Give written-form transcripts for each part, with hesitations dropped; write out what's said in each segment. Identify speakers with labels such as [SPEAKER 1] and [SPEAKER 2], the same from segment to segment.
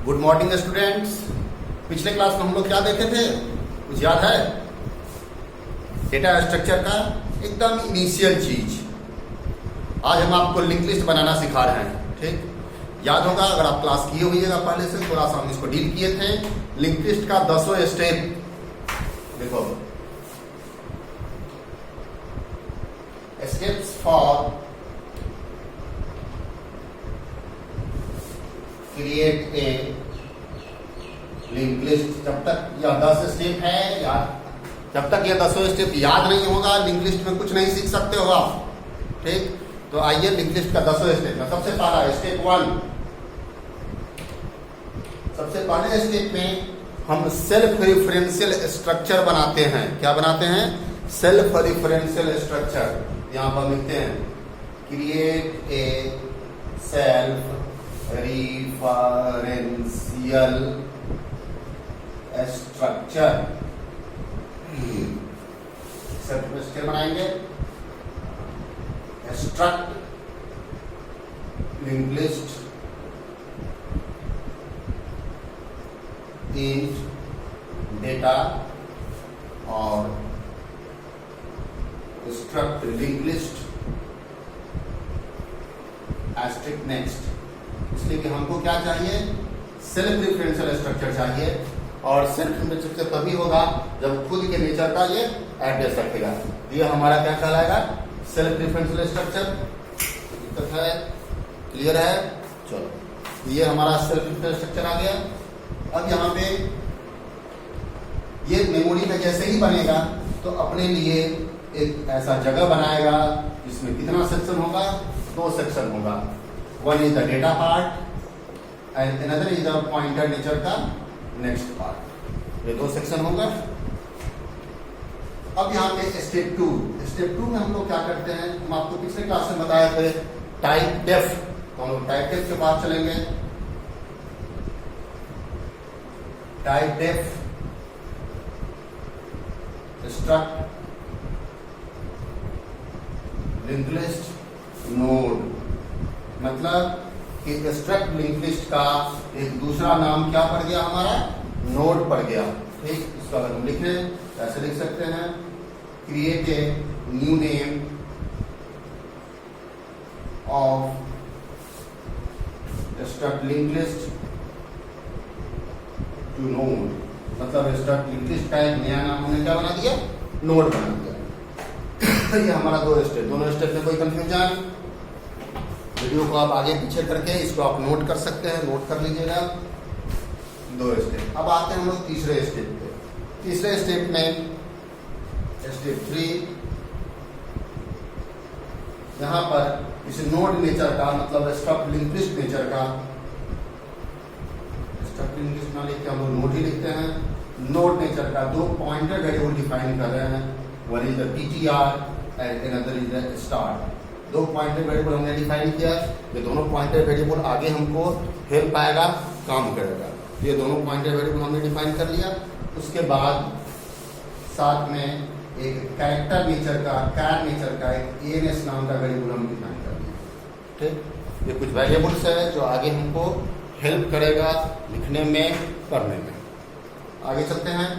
[SPEAKER 1] Good morning students. पिछले class में हम लोग क्या देखे थे, कुछ याद है? डेटा स्ट्रक्चर का एकदम इनिशियल चीज। आज हम आपको लिंक लिस्ट बनाना सिखा रहे हैं। ठीक, याद होगा, अगर आप क्लास किए होइएगा पहले से, थोड़ा सा हम इसको डील किए थे। लिंक लिस्ट का 10 स्टेप देखो। Steps for create a link list. जब तक यह 10 स्टेप है याद, जब तक यह 10 स्टेप याद नहीं होगा, लिंक लिस्ट में कुछ नहीं सीख सकते हो आप। ठीक, तो आइए लिंक लिस्ट का 10 स्टेप में सबसे पहला स्टेप 1। सबसे पहले स्टेप में हम सेल्फ रिफरेंशियल स्ट्रक्चर बनाते हैं। क्या बनाते हैं? Self referential structure. यहां पर लिखते हैं create a self referential structure. Structure बनाएंगे। Struct link list int data और struct link list asterisk next. इसलिए कि हमको क्या चाहिए? सेल्फ रिफरेंशियल स्ट्रक्चर चाहिए। और सेल्फ रिफरेंशियल स्ट्रक्चर तभी होगा जब खुद के नेचर का ये एड्रेस रखेगा। ये हमारा क्या कहलाएगा? Self referential structure. दिक्कत है? क्लियर है? चलो, ये हमारा सेल्फ रिफरेंशियल स्ट्रक्चर आ गया। अब यहाँ पे ये मेमोरी का जैसे ही बनेगा तो अपने लिए एक ऐसा जगह बनाएगा जिसमें कितना सेक्शन होगा? 2 सेक्शन होगा। One is the data part and another is the pointer nature का नेक्स्ट पार्ट। ये 2 सेक्शन होगा। अब यहाँ पे स्टेप 2। स्टेप 2 में हम लोग क्या करते हैं, हम आपको पिछले क्लास में बताए थे टाइप डेफ। तो हम लोग टाइप डेफ के पास चलेंगे। Typedef struct link list node. मतलब कि स्ट्रक्ट लिंक लिस्ट का एक दूसरा नाम क्या पड़ गया? हमारा नोड पड़ गया। ठीक, इसको अगर हम लिखें ऐसे लिख सकते हैं, create a new name of struct link list to node. मतलब स्ट्रक्ट लिंक लिस्ट का एक नया नाम हमने क्या बना दिया? नोड बना दिया। ये हमारा 2 स्टेप। दोनों स्टेप में कोई कंफ्यूजन? वीडियो को आप आगे पीछे करके इसको आप नोट कर सकते हैं, नोट कर लीजिएगा। 2 स्टेप। अब आते हैं हम लोग तीसरे स्टेप पे। तीसरे स्टेप में स्टेप 3, यहां पर इस नोड नेचर का मतलब स्ट्रक्ट लिंक लिस्ट नेचर का, स्ट्रक्ट लिंक लिस्ट ना लिखते हम लोग नोड ही लिखते हैं। नोड नेचर का 2 पॉइंटर वेरिएबल डिफाइन कर रहे हैं। One is the PTR and another is the start. 2 pointer variable हमने डिफाइन किया। ये दोनों पॉइंटर वेरिएबल आगे हमको हेल्प आएगा, काम करेगा। ये दोनों पॉइंटर वेरिएबल हमने डिफाइन कर लिया। उसके बाद साथ में एक कैरेक्टर नेचर का, कैर नेचर का एक एएनएस नाम का वेरिएबल हम डिफाइन कर लिया। ठीक, ये कुछ वेरिएबल्स है जो आगे हमको हेल्प करेगा लिखने में, पढ़ने में। आगे चलते हैं,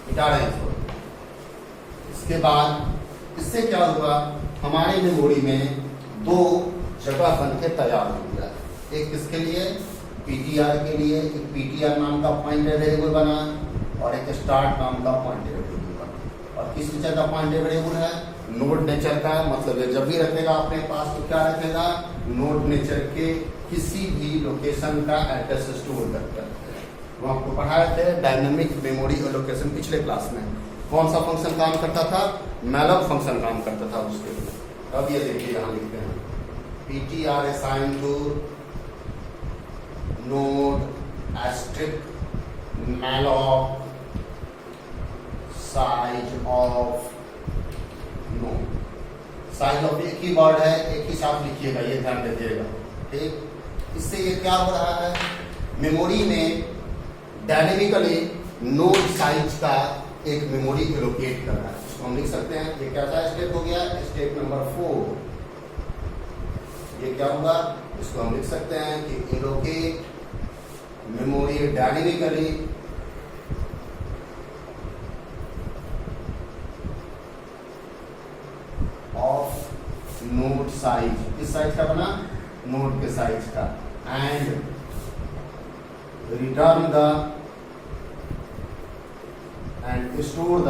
[SPEAKER 1] मिटा रहे हैं इसको। इसके बाद इससे क्या हुआ? हमारे मेमोरी में 2 जगह बन के तैयार हो गया। एक किसके लिए? पीटीआर के लिए। एक पीटीआर नाम का पॉइंटर वेरिएबल बना और एक स्टार्ट नाम का पॉइंटर वेरिएबल बना। और किस नेचर का पॉइंटर वेरिएबल है? नोड नेचर का। मतलब ये जब भी रखेगा अपने पास तो क्या रखेगा? नोड नेचर के किसी भी लोकेशन का एड्रेस स्टोर करता है। वो आपको पढ़ाए थे डायनेमिक मेमोरी एलोकेशन पिछले क्लास में। कौन सा फंक्शन काम करता था? मैलॉक फंक्शन काम करता था उसके लिए। अब ये देखिए यहां लिखते हैं PTR assign to node asterisk malloc size of node. Size of एक ही वर्ड है, एक ही साथ लिखिएगा, ये ध्यान रखिएगा। ठीक, इससे ये क्या हो रहा है? मेमोरी में डायनेमिकली नोड साइज का एक मेमोरी एलोकेट कर रहा है। इसको हम लिख सकते हैं, ये कैसा स्टेप हो गया? Step number 4। ये क्या होगा? इसको हम लिख सकते हैं कि allocate proceed dynamically of note size, किस साइज का बना, नोट के साइज का, and return the end store the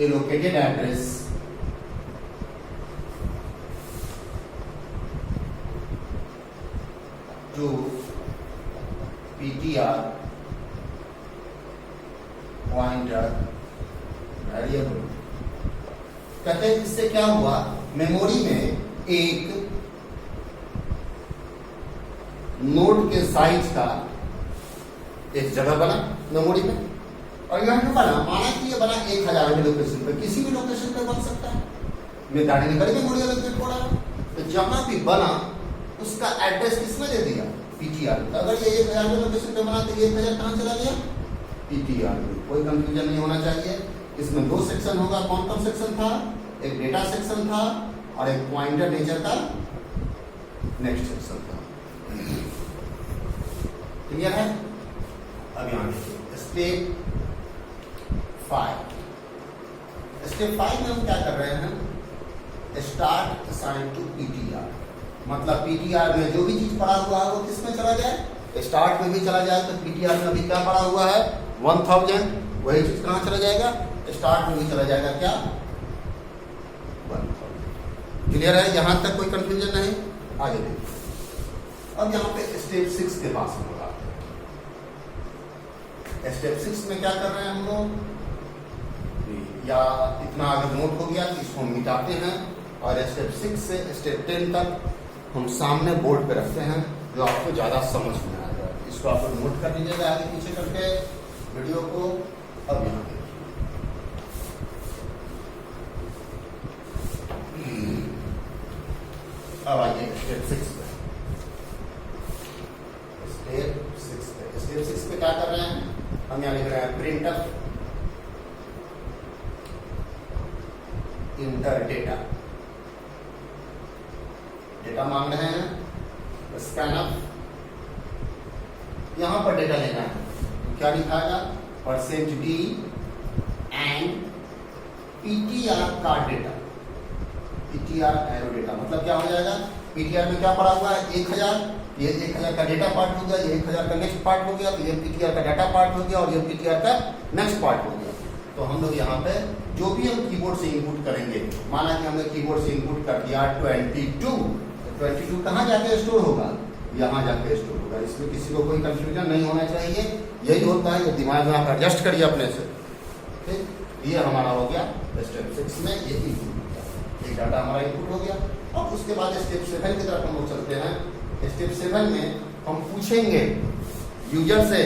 [SPEAKER 1] allocated address to PTR pointer variable। कहते हैं इससे क्या हुआ, मेमोरी में एक नोड के साइज का एक जगह बना मेमोरी में, और यहाँ पे बना, माना कि ये बना 1000 के लोकेशन पे, किसी भी लोकेशन पे बन सकता है, मैं डायनेमिकली मेमोरी एलोकेट हो रहा है। तो जहां भी बना उसका एड्रेस किसने दे दिया, पीटीआर। अगर ये 1000 के लोकेशन पे बना तो ये 1000 कहां चला गया, पीटीआर में। कोई कंफ्यूजन नहीं होना चाहिए। इसमें दो सेक्शन होगा, कौन कौन सेक्शन था, एक डेटा सेक्शन था और एक पॉइंटर नेचर का नेक्स्ट सेक्शन था। क्लियर है। अब यहाँ स्टेप 5 में हम क्या कर रहे हैं, स्टार्ट असाइन टू पीटीआर। मतलब पीटीआर में जो भी चीज पड़ा हुआ है वो किस में चला जाए, स्टार्ट में भी चला जाए। तो पीटीआर में अभी क्या पड़ा हुआ है 1000, वही चीज कहां चला जाएगा, स्टार्ट में भी चला जाएगा क्या 1000। क्लियर है, यहां तक कोई कंफ्यूजन नहीं। आगे देखिए, अब यहाँ पे स्टेप 6 के पास होगा। स्टेप 6 में क्या कर रहे हैं हम लोग, या इतना अगर नोट हो गया तो इसको हम मिटाते हैं, और स्टेप 6 से स्टेप 10 तक हम सामने बोर्ड पे रखते हैं, जो आपको ज्यादा समझ में आएगा। इसको आप नोट कर लीजिएगा आगे पीछे करके वीडियो को। अब यहाँ देखिए, अब आइए स्टेप 6 पे। स्टेप 6 पे क्या कर रहे हैं हम, यहाँ लिख रहे हैं प्रिंटफ इंटर डेटा। डेटा मांग रहे हैं, स्कैनफ, यहां पर डेटा लेना है तो क्या लिखाएगा, %d एंड पीटीआर का डेटा, पीटीआर एरो डेटा। मतलब क्या हो जाएगा, पीटीआर में क्या पड़ा हुआ है 1000, ये 1000 का डेटा पार्ट हो गया, ये 1000 का नेक्स्ट पार्ट हो गया, तो ये पीटीआर का डाटा पार्ट हो गया और ये पीटीआर का नेक्स्ट पार्ट हो गया। तो हम लोग यहाँ पे जो भी हम कीबोर्ड से इनपुट करेंगे, माना कि हमने कीबोर्ड से इनपुट कर दिया 22, तो 22 कहाँ जाके स्टोर होगा, यहाँ जाके स्टोर होगा। इसमें किसी को कोई कंफ्यूजन नहीं होना चाहिए। यही होता है, ये दिमाग में आप एडजस्ट करिए अपने से। ठीक, ये हमारा हो गया स्टेप 6 में, ये इनपुट हो गया, एक डाटा हमारा इनपुट हो गया। और उसके बाद स्टेप 7 की तरफ हम लोग चलते हैं। स्टेप 7 में हम पूछेंगे यूजर से,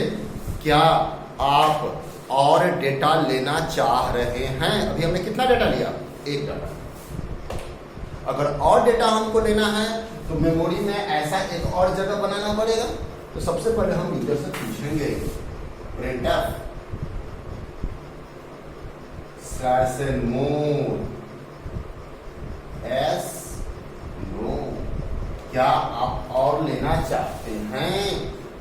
[SPEAKER 1] क्या आप और डेटा लेना चाह रहे हैं। अभी हमने कितना डेटा लिया, एक डाटा। अगर और डेटा हमको लेना है तो मेमोरी में ऐसा एक और जगह बनाना पड़ेगा। तो सबसे पहले हम यूजर से पूछेंगे प्रिंटफ /more s नो, क्या आप और लेना चाहते हैं।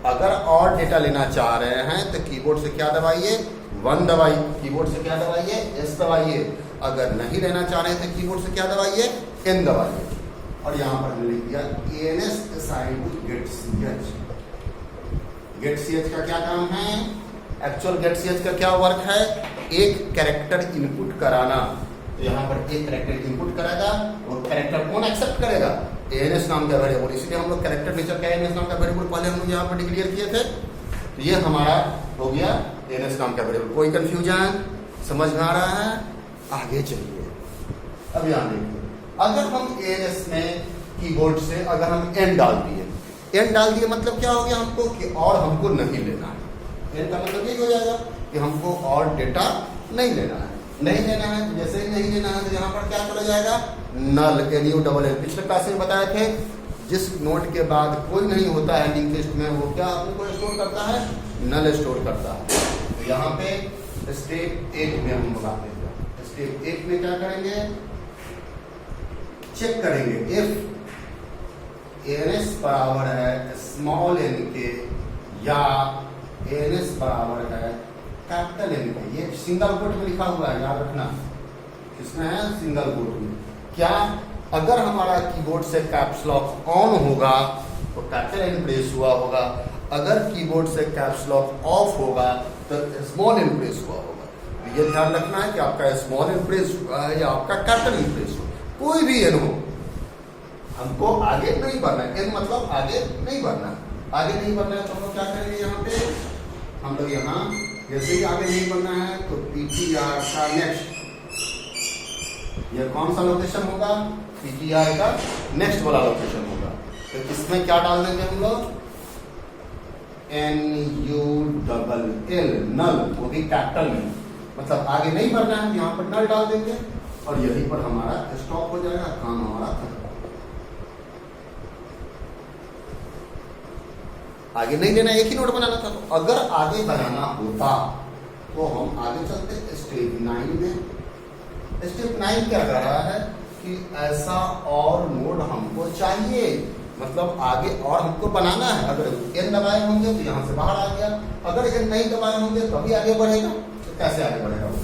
[SPEAKER 1] अगर और डेटा लेना चाह रहे हैं तो कीबोर्ड से क्या दबाइए, 1 दबाइए, कीबोर्ड से क्या दबाइए, S दबाइए। अगर नहीं लेना चाह रहे हैं तो कीबोर्ड से क्या दबाइए, N दबाइए। और यहाँ पर हमने लिख दिया ans assign to getch। getch का क्या काम है, एक्चुअल getch का क्या वर्क है, एक कैरेक्टर इनपुट कराना। तो यहाँ पर एक कैरेक्टर इनपुट करेगा, वो कैरेक्टर कौन एक्सेप्ट करेगा, ans नाम का वेरिएबल। इसलिए हम लोग कैरेक्टर नेचर का ans नाम का वेरिएबल पहले हम लोग यहाँ पर डिक्लेयर किए थे। तो ये हमारा हो गया ans नाम का वेरिएबल। कोई कंफ्यूजन समझ में आ रहा है, आगे चलिए। अब यहाँ देखिए, अगर हम ans में कीबोर्ड से अगर हम n डाल दिए मतलब क्या हो गया हमको, कि और हमको नहीं लेना है। n का मतलब यही हो जाएगा कि हमको और डेटा नहीं लेना है। नहीं लेना है तो जैसे ही नहीं लेना है तो यहाँ पर क्या चला जाएगा, नल, NULL। पिछले क्लास में बताए थे, जिस नोड के बाद कोई नहीं होता है लिंक लिस्ट में, वो क्या अपने को स्टोर करता है, नल स्टोर करता है। तो यहाँ पे स्टेप 8 में हम बताते हैं। स्टेप 8 में क्या करेंगे, चेक करेंगे इफ एन बराबर है स्मॉल एन के या एन बराबर है कैपिटल एन के। ये सिंगल कोट में लिखा हुआ है, याद रखना। इसमें है सिंगल कोट में। क्या अगर हमारा कीबोर्ड से कैप्स लॉक ऑन होगा तो कैपिटल एन प्रेस हुआ होगा, अगर कीबोर्ड से कैप्स लॉक ऑफ होगा तो स्मॉल एन प्रेस हुआ होगा। तो ये ध्यान रखना है कि आपका स्मॉल एन प्रेस हुआ है या आपका कैपिटल एन प्रेस हुआ, कोई भी एन हो, हमको आगे नहीं बढ़ना है। एन मतलब आगे नहीं बढ़ना। आगे नहीं बढ़ना है तो हम लोग क्या करेंगे, यहाँ पे हम लोग यहाँ जैसे ही आगे नहीं बढ़ना है तो पीटीआर का नेक्स्ट, ये कौन सा लोकेशन होगा, पीटीआर का नेक्स्ट वाला लोकेशन होगा। तो इसमें क्या डाल देंगे हम लोग, NULL, नल, वो भी कैपिटल में, मतलब आगे नहीं बढ़ना है, यहाँ पर नल डाल देंगे और यहीं पर हमारा स्टॉप हो जाएगा, काम हमारा खत्म। आगे नहीं देना, एक ही नोट बनाना था। तो अगर आगे बनाना होता तो हम आगे चलते स्टेप 9 में। स्टेप 9 क्या कर रहा है कि ऐसा और नोड हमको चाहिए, मतलब आगे और हमको बनाना है। अगर एन दबाए होंगे तो यहाँ से बाहर आ गया, अगर एन नहीं दबाए होंगे तो भी आगे बढ़ेगा। तो कैसे आगे बढ़ेगा वो?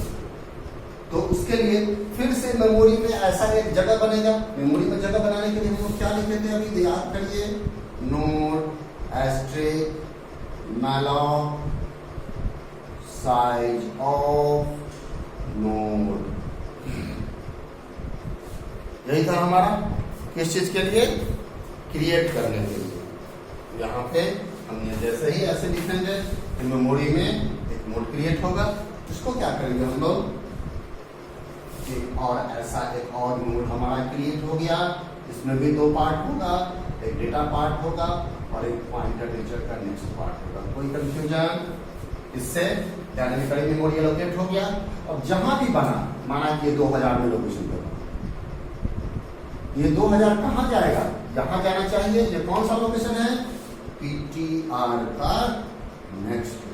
[SPEAKER 1] तो उसके लिए फिर से मेमोरी में ऐसा एक जगह बनेगा। मेमोरी में जगह बनाने के लिए हम लोग क्या लिखे थे, अभी याद करिए, node asterisk malloc size of node, यही था हमारा। किस चीज के लिए, क्रिएट करने के लिए। यहाँ पे हमने जैसे ही ऐसे लिखेंगे तो मेमोरी में एक नोड क्रिएट होगा। इसको क्या करेंगे हम लोग, और ऐसा एक और नोड हमारा क्रिएट हो गया। इसमें भी 2 पार्ट होगा, एक डेटा पार्ट होगा और एक पॉइंटर टीचर का नेक्स्ट पार्ट होगा। कोई कंफ्यूजन? इससे डायनेमिकली मेमोरी एलोकेट हो गया। अब जहां भी बना, माना कि ये 2000 में लोकेशन पे, ये 2000 कहां जाएगा, यहां जाना चाहिए। ये कौन सा लोकेशन है, पीटीआर का नेक्स्ट।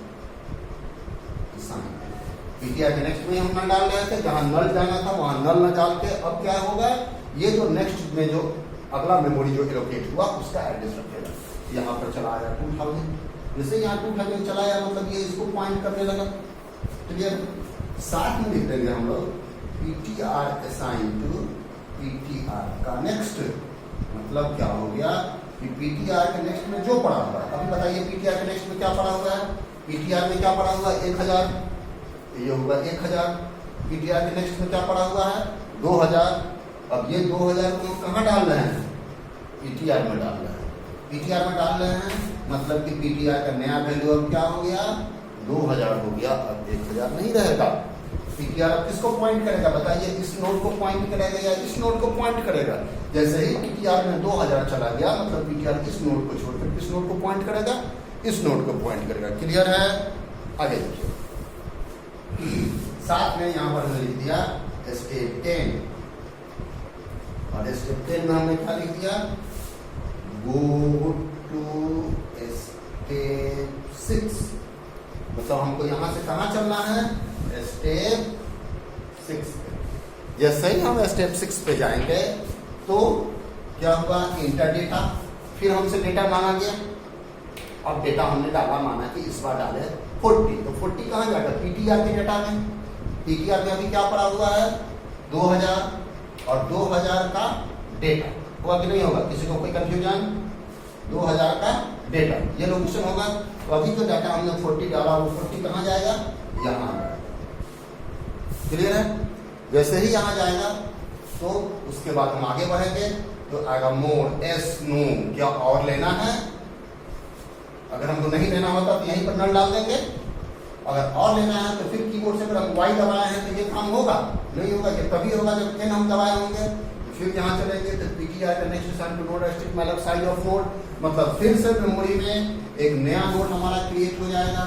[SPEAKER 1] पीटीआर के नेक्स्ट में हम नल डाल रहे थे, जहां नल जाना था वहां नल न डाल के अब क्या होगा, ये जो नेक्स्ट में जो अगला मेमोरी जो एलोकेट हुआ उसका एड्रेस रखेगा। यहाँ पर चला आया 2000, जैसे यहाँ 2000 चला आया मतलब ये इसको पॉइंट करने लगा। क्लियर? साथ में लिख देंगे हम लोग पीटीआर असाइन टू पीटीआर का नेक्स्ट। मतलब क्या हो गया कि पीटीआर के नेक्स्ट में जो पड़ा हुआ है, अभी बताइए पीटीआर के नेक्स्ट में क्या पड़ा हुआ है, पीटीआर में क्या पड़ा हुआ है 1000, ये होगा 1000। पीटीआर के नेक्स्ट में क्या पड़ा हुआ है 2000। अब ये 2000 को कहाँ डाल रहे हैं, पीटीआर में डाल रहे हैं। पीटीआर में डाल रहे हैं मतलब कि पीटीआर का नया वैल्यू अब क्या हो गया 2000 हो गया, अब 1000 नहीं रहेगा। पीटीआर अब किसको पॉइंट करेगा बताइए, इस नोड को पॉइंट करेगा या इस नोड को पॉइंट करेगा। जैसे ही पीटीआर में 2000 चला गया मतलब पीटीआर इस नोड को छोड़कर किस नोड को पॉइंट करेगा, इस नोड को पॉइंट करेगा। क्लियर है? आगे देखिए, साथ में यहाँ पर हमने लिख दिया स्टेप 10 और स्टेप 10 में हमने क्या लिख दिया, गो टू स्टेप 6। मतलब हमको यहाँ से कहाँ चलना है, स्टेप 6 पे। जैसे ही हम स्टेप 6 पे जाएंगे तो क्या होगा, इंटर डेटा, फिर हमसे डेटा मांगा गया। अब डेटा हमने डाला, माना कि इस बार डाले 40, तो 40 कहाँ जाएगा, पीटीआर के डेटा में। पीटीआर में अभी क्या पड़ा हुआ है 2000 और 2000 का डेटा होगा कि नहीं होगा, किसी को कोई कंफ्यूजन? 2000 का डेटा ये लोकेशन होगा। तो अभी जो डाटा हमने 40 डाला वो 40 कहाँ जाएगा, यहाँ जाएगा। क्लियर है? जैसे ही यहाँ जाएगा तो उसके बाद हम आगे बढ़ेंगे तो आएगा मोर एस नो, क्या और लेना है। अगर हमको नहीं लेना होता तो यहीं पर नल डाल देंगे, अगर और लेना है तो फिर कीबोर्ड से अगर हम वाई दबाए हैं तो ये काम होगा नहीं होगा, ये तभी होगा जब एन हम दबाए होंगे। फिर यहाँ चलेंगे तो पीटीआर का next assign to node asterisk malloc size of node, मतलब फिर से मेमोरी में एक नया नोड हमारा क्रिएट हो जाएगा।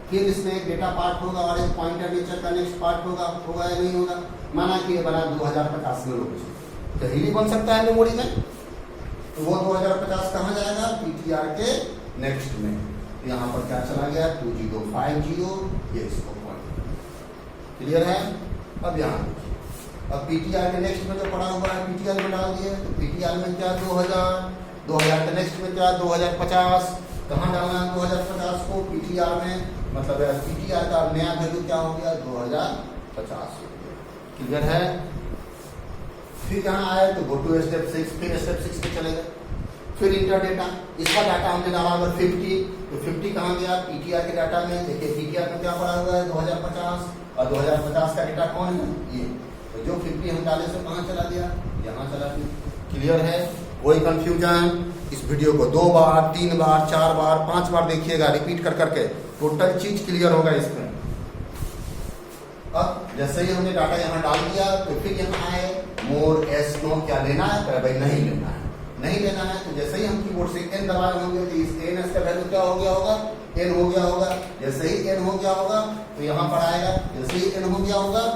[SPEAKER 1] फिर इसमें एक डेटा पार्ट होगा और एक पॉइंटर नेचर का नेक्स्ट पार्ट होगा या नहीं होगा। माना कि ये बना 2050 में लोकेशन, तो हिली बन सकता है मेमोरी में, तो वो 2050 कहाँ जाएगा, पीटीआर के नेक्स्ट में। यहाँ पर क्या चला गया 2050, ये इसको पॉइंट। क्लियर है? अब यहाँ देखिए अब पीटीआर के नेक्स्ट में जो पड़ा हुआ है पीटीआर में डाल दिए, तो पीटीआर में क्या 2000, 2000 के नेक्स्ट में क्या 2050, कहाँ डालना है 2050 को पीटीआर में, मतलब पीटीआर का नया वैल्यू क्या हो गया 2050 हो गया। क्लियर है। फिर यहाँ आए तो गो टू स्टेप 6, फिर स्टेप 6 पे चले गए, फिर इंटर डेटा, इसका डाटा हमने डाला अगर 50, तो 50 कहाँ गया पीटीआर के डाटा में। देखिए पीटीआर में क्या पड़ा हुआ है 2050, और 2050 का डेटा कौन है ये, तो जो 50 हम डाले से कहाँ चला गया, यहाँ चला गया। क्लियर है। कोई कंफ्यूजन, इस वीडियो को 2 बार 3 बार 4 बार 5 बार देखिएगा, रिपीट कर करके टोटल चीज क्लियर होगा इसमें। अब जैसे ही हमने डाटा यहाँ डाल दिया तो फिर यहाँ आए मोर एस नो क्या लेना है, तो भाई नहीं लेना है, नहीं लेना है। तो जैसे ही हम कीबोर्ड से एन दबाए होंगे तो इस एन एस का वैल्यू क्या हो गया होगा, एन हो गया होगा। जैसे ही एन हो गया होगा तो यहाँ पर आएगा, जैसे ही एन हो गया होगा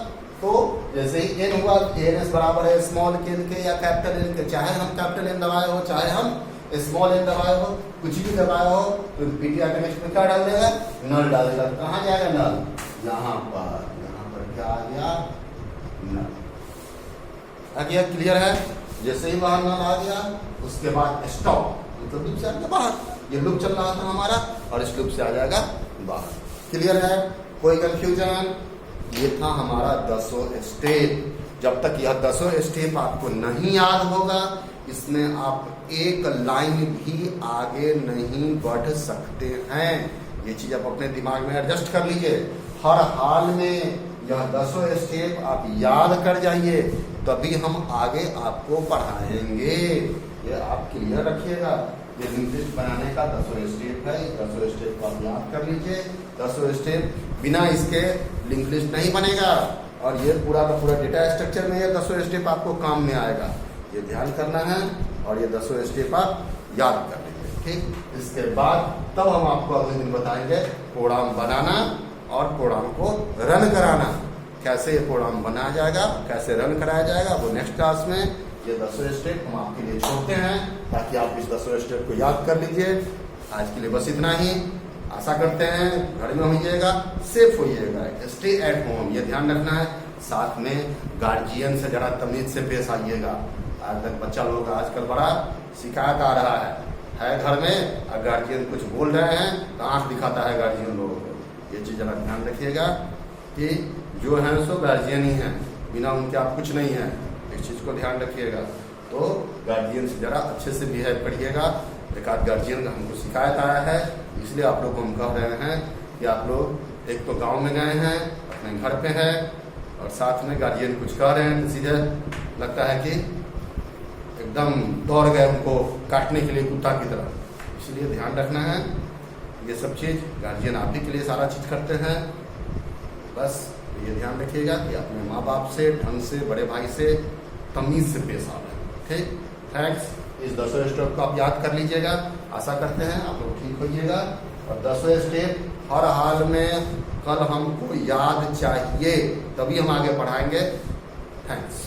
[SPEAKER 1] तो जैसे ही एन हुआ एन एस बराबर है स्मॉल एन के या कैपिटल एन के, चाहे हम कैपिटल एन दबाए हो चाहे हम स्मॉल एन दबाए हो, कुछ भी दबाए हो, तो पीटीआर के नेक्स्ट में क्या डाल देगा, नल डाल देगा। कहाँ जाएगा नल, यहाँ पर क्या आ गया नल आ गया। क्लियर है। जैसे ही बाहर नल आ गया उसके बाद स्टॉप, मतलब लूप से आ गया बाहर, ये लूप चल रहा था हमारा और इस लूप से आ जाएगा बाहर। क्लियर है। कोई कंफ्यूजन, ये था हमारा 10 स्टेप। जब तक यह 10 स्टेप आपको नहीं याद होगा इसमें आप एक लाइन भी आगे नहीं बढ़ सकते हैं। ये चीज आप अपने दिमाग में एडजस्ट कर लीजिए। हर हाल में यह 10 स्टेप आप याद कर जाइए, तभी हम आगे आपको पढ़ाएंगे। ये आप क्लियर रखिएगा। ये लिंक लिस्ट बनाने का 10 स्टेप है, 10 स्टेप को आप याद कर लीजिए। 10 स्टेप बिना इसके लिंक लिस्ट नहीं बनेगा, और ये पूरा का पूरा डेटा स्ट्रक्चर में ये 10 स्टेप आपको काम में आएगा। ये ध्यान करना है और ये 10 स्टेप आप याद कर लीजिए। ठीक, इसके बाद तब हम आपको अगले दिन बताएंगे प्रोग्राम बनाना और प्रोग्राम को रन कराना। कैसे ये प्रोग्राम बनाया जाएगा, कैसे रन कराया जाएगा, वो नेक्स्ट क्लास में। ये 10 स्टेप हम आपके लिए छोड़ते हैं ताकि आप इस 10 स्टेप को याद कर लीजिए। आज के लिए बस इतना ही। आशा करते हैं घर में होइएगा, सेफ होइएगा, स्टे एट होम, ये ध्यान रखना है। साथ में गार्जियन से जरा तमीज से पेश आइएगा। आज तक बच्चा लोग आजकल बड़ा शिकायत आ रहा है घर में, और गार्जियन कुछ बोल रहे हैं तो आंख दिखाता है गार्जियन लोगों को। ये चीज जरा ध्यान रखिएगा कि जो है सो गार्जियन ही है, बिना उनके आप कुछ नहीं है। इस चीज को ध्यान रखिएगा। तो गार्जियन से जरा अच्छे से बिहेव करिएगा। एक आध गार्जियन का हमको शिकायत आया है, इसलिए आप लोग को हम कह रहे हैं कि आप लोग एक तो गांव में गए हैं, अपने घर पे हैं, और साथ में गार्जियन कुछ कह रहे हैं तो सीधे लगता है कि एकदम दौड़ गए उनको काटने के लिए कुत्ता की तरह। इसलिए ध्यान रखना है। ये सब चीज़ गार्जियन आप ही के लिए सारा चीज़ करते हैं। बस ये ध्यान रखिएगा कि अपने माँ बाप से ढंग से, बड़े भाई से तमीज़ से पेश आ रहे हैं। ठीक, थैंक्स। इस 10 स्टेप को आप याद कर लीजिएगा। आशा करते हैं आप लोग ठीक होइएगा। और 10 स्टेप हर हाल में कल हमको याद चाहिए, तभी हम आगे पढ़ाएंगे। थैंक्स।